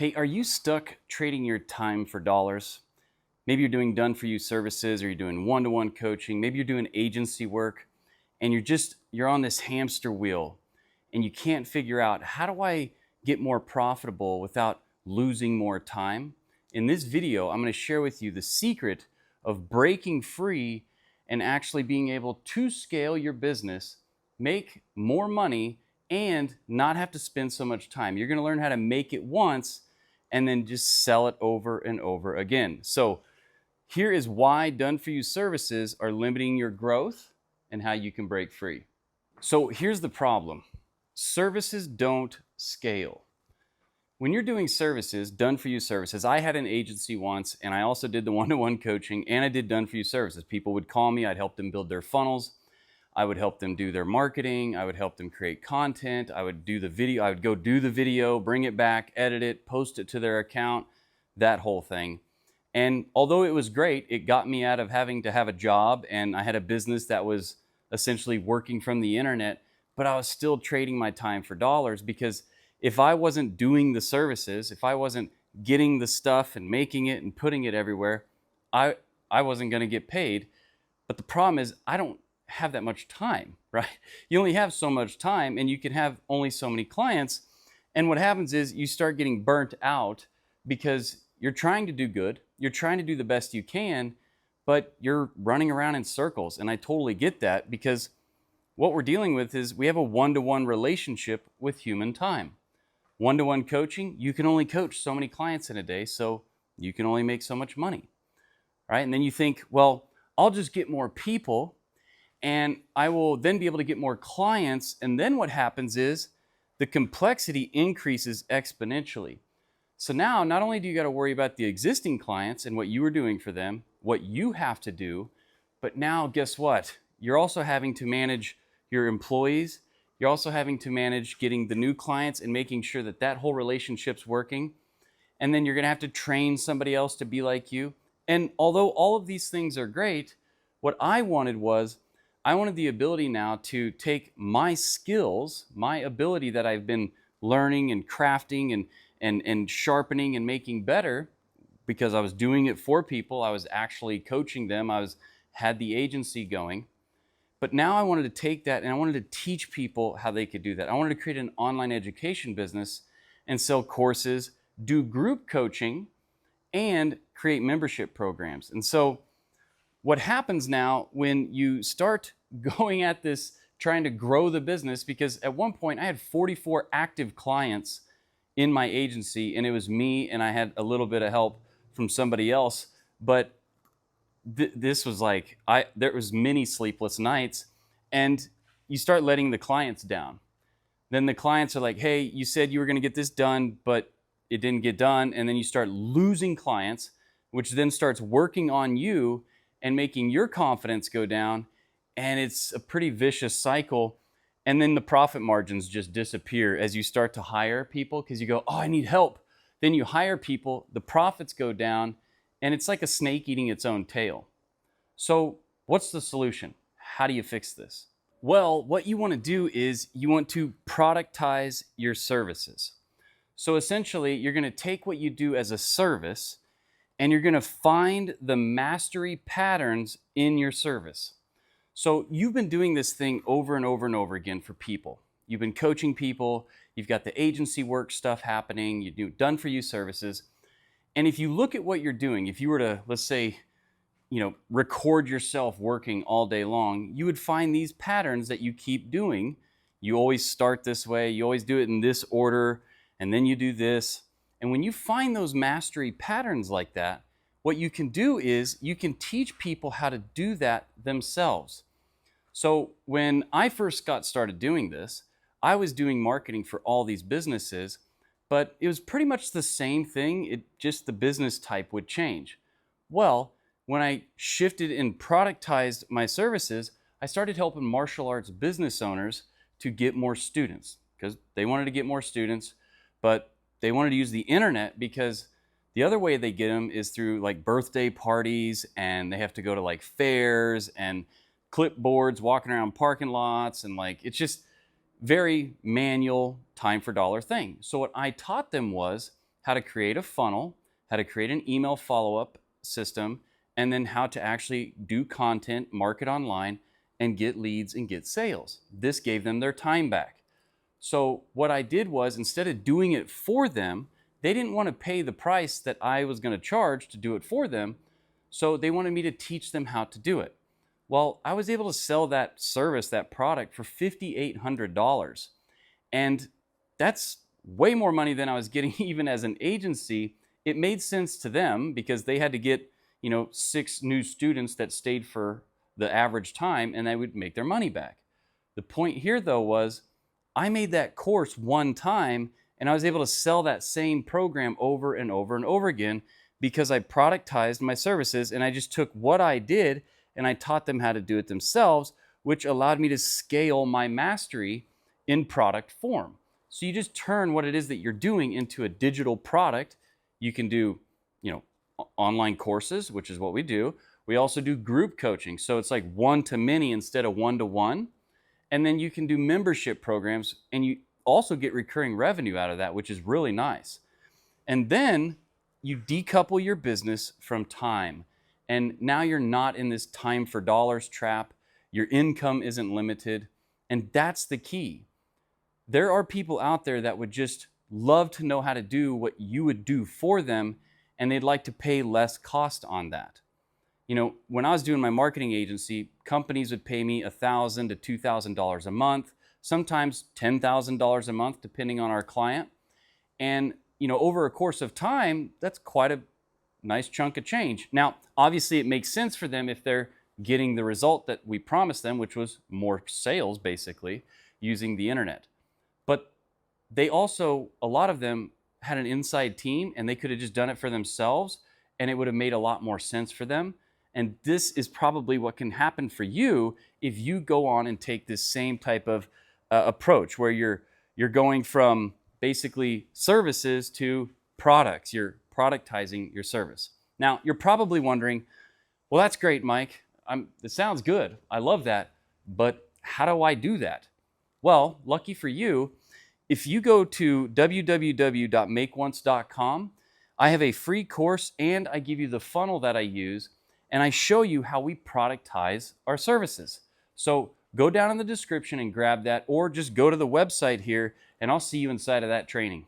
Hey, are you stuck trading your time for dollars? Maybe you're doing done for you services or you're doing one-to-one coaching, maybe you're doing agency work and you're on this hamster wheel and you can't figure out how do I get more profitable without losing more time? In this video, I'm going to share with you the secret of breaking free and actually being able to scale your business, make more money, and not have to spend so much time. You're going to learn how to make it once and then just sell it over and over again. So here is why done for you services are limiting your growth and how you can break free. So here's the problem. Services don't scale. When you're doing services, done for you services, I had an agency once and I also did the one-to-one coaching and I did done for you services. People would call me, I'd help them build their funnels. I would help them do their marketing. I would help them create content. I would do the video. I would go do the video, bring it back, edit it, post it to their account, that whole thing. And although it was great, it got me out of having to have a job, and I had a business that was essentially working from the internet, but I was still trading my time for dollars, because if I wasn't doing the services, if I wasn't getting the stuff and making it and putting it everywhere, I wasn't going to get paid. But the problem is I don't have that much time, right? You only have so much time and you can have only so many clients. And what happens is you start getting burnt out because you're trying to do good. You're trying to do the best you can, but you're running around in circles. And I totally get that, because what we're dealing with is we have a one-to-one relationship with human time. One-to-one coaching, you can only coach so many clients in a day, so you can only make so much money, right? And then you think, well, I'll just get more people and I will then be able to get more clients. And then what happens is the complexity increases exponentially. So now not only do you got to worry about the existing clients and what you were doing for them, what you have to do, but now guess what? You're also having to manage your employees. You're also having to manage getting the new clients and making sure that that whole relationship's working. And then you're going to have to train somebody else to be like you. And although all of these things are great, what I wanted was I wanted the ability now to take my skills, my ability that I've been learning and crafting and sharpening and making better, because I was doing it for people. I was actually coaching them. I had the agency going. But now I wanted to take that and I wanted to teach people how they could do that. I wanted to create an online education business and sell courses, do group coaching, and create membership programs. And so what happens now when you start going at this, trying to grow the business, because at one point I had 44 active clients in my agency and it was me and I had a little bit of help from somebody else, but this was like, there was many sleepless nights, and you start letting the clients down. Then the clients are like, hey, you said you were going to get this done, but it didn't get done. And then you start losing clients, which then starts working on you and making your confidence go down. And it's a pretty vicious cycle. And then the profit margins just disappear as you start to hire people, because you go, oh, I need help. Then you hire people, the profits go down, and it's like a snake eating its own tail. So what's the solution? How do you fix this? Well, what you want to do is you want to productize your services. So essentially, you're going to take what you do as a service and you're going to find the mastery patterns in your service. So you've been doing this thing over and over and over again for people. You've been coaching people. You've got the agency work stuff happening. You do done for you services. And if you look at what you're doing, if you were to, let's say, record yourself working all day long, you would find these patterns that you keep doing. You always start this way. You always do it in this order. And then you do this. And when you find those mastery patterns like that, what you can do is you can teach people how to do that themselves. So when I first got started doing this, I was doing marketing for all these businesses, but it was pretty much the same thing. It just the business type would change. Well, when I shifted and productized my services, I started helping martial arts business owners to get more students, because they wanted to get more students, but they wanted to use the internet, because the other way they get them is through like birthday parties, and they have to go to like fairs and clipboards, walking around parking lots, and like it's just very manual, time for dollar thing. So what I taught them was how to create a funnel, how to create an email follow-up system, and then how to actually do content, market online, and get leads and get sales. This gave them their time back. So what I did was, instead of doing it for them, they didn't want to pay the price that I was going to charge to do it for them. So they wanted me to teach them how to do it. Well, I was able to sell that service, that product, for $5,800. And that's way more money than I was getting even as an agency. It made sense to them because they had to get, 6 new students that stayed for the average time, and they would make their money back. The point here, though, was I made that course one time, and I was able to sell that same program over and over and over again because I productized my services, and I just took what I did and I taught them how to do it themselves, which allowed me to scale my mastery in product form. So you just turn what it is that you're doing into a digital product. You can do, online courses, which is what we do. We also do group coaching. So it's like one-to-many instead of one-to-one. And then you can do membership programs, and you also get recurring revenue out of that, which is really nice. And then you decouple your business from time. And now you're not in this time for dollars trap. Your income isn't limited. And that's the key. There are people out there that would just love to know how to do what you would do for them, and they'd like to pay less cost on that. When I was doing my marketing agency, companies would pay me $1,000 to $2,000 a month, sometimes $10,000 a month, depending on our client. And, over a course of time, that's quite a nice chunk of change. Now, obviously, it makes sense for them if they're getting the result that we promised them, which was more sales, basically, using the internet. But they also, a lot of them had an inside team, and they could have just done it for themselves, and it would have made a lot more sense for them. And this is probably what can happen for you if you go on and take this same type of approach, where you're going from basically services to products. You're productizing your service. Now, you're probably wondering, well, that's great, Mike. It sounds good. I love that. But how do I do that? Well, lucky for you, if you go to www.makeonce.com, I have a free course, and I give you the funnel that I use, and I show you how we productize our services. So go down in the description and grab that, or just go to the website here, and I'll see you inside of that training.